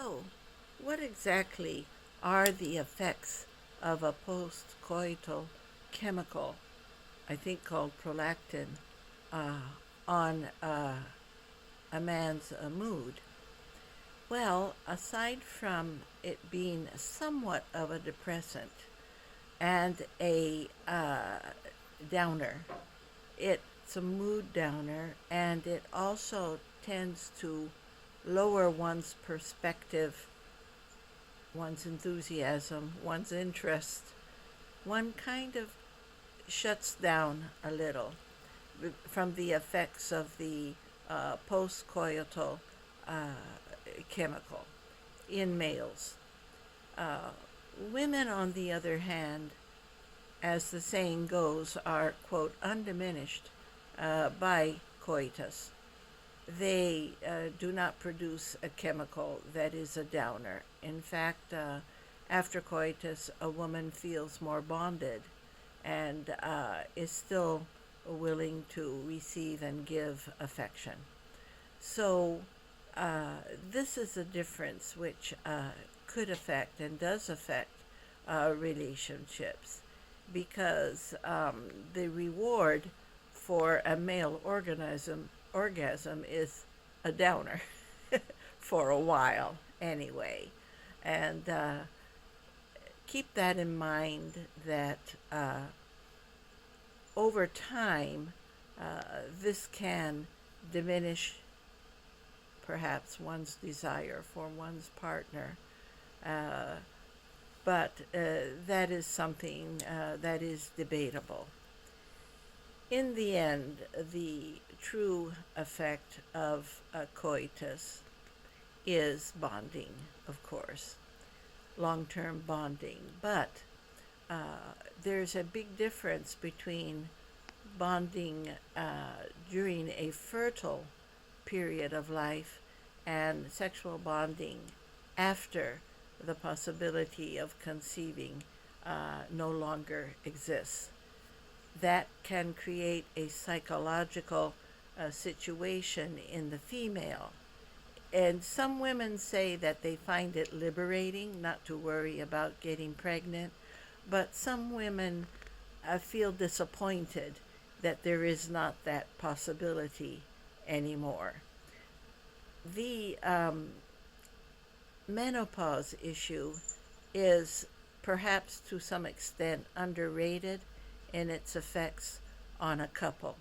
So, what exactly are the effects of a postcoital chemical, I think called prolactin, uh, on a man's mood? Well, aside from it being somewhat of a depressant and a downer, it's a mood downer, and it also tends to lower one's perspective, one's enthusiasm, one's interest. One kind of shuts down a little from the effects of the postcoital uh, chemical in males. Uh, Women, on the other hand, as the saying goes, are, quote, undiminished by coitus. They do not produce a chemical that is a downer. In fact, after coitus, a woman feels more bonded and is still willing to receive and give affection. So, uh, this is a difference which could affect and does affect relationships because the reward for a male orgasm is a downer for a while anyway. And keep that in mind that over time, this can diminish perhaps one's desire for one's partner. Uh, but that is something that is debatable. In the end, the true effect of a coitus is bonding, of course, long term bonding. But there's a big difference between bonding during a fertile period of life and sexual bonding after the possibility of conceiving no longer exists. That can create a psychological situation in the female. And some women say that they find it liberating not to worry about getting pregnant, but some women feel disappointed that there is not that possibility anymore. The menopause issue is perhaps to some extent underrated in its effects on a couple.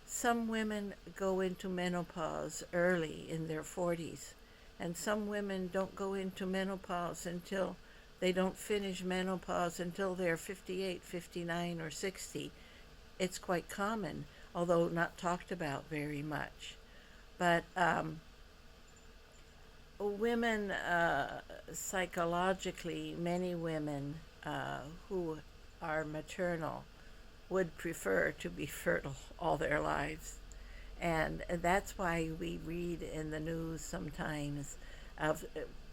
Some women go into menopause early in their 40s, and some women don't go into menopause until they don't finish menopause until they're 58, 59, or 60. It's quite common, although not talked about very much. But women, psychologically, many women who are maternal would prefer to be fertile all their lives. And that's why we read in the news sometimes of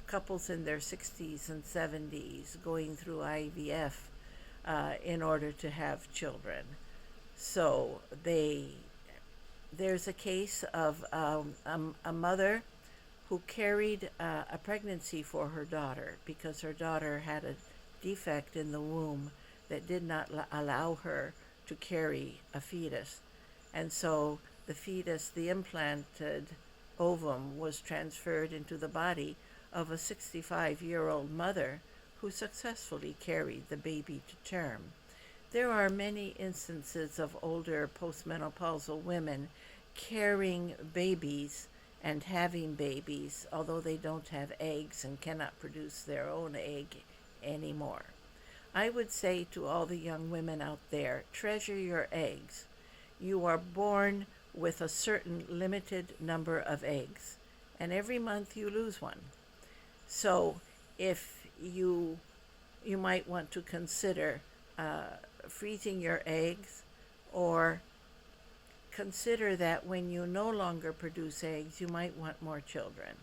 couples in their 60s and 70s going through IVF in order to have children. So there's a case of a mother who carried a pregnancy for her daughter because her daughter had a defect in the womb that did not allow her to carry a fetus. And so the fetus, the implanted ovum, was transferred into the body of a 65-year-old mother who successfully carried the baby to term. There are many instances of older postmenopausal women carrying babies and having babies, although they don't have eggs and cannot produce their own egg anymore. I would say to all the young women out there, treasure your eggs. You are born with a certain limited number of eggs, and every month you lose one. So if you might want to consider freezing your eggs, or consider that when you no longer produce eggs, you might want more children.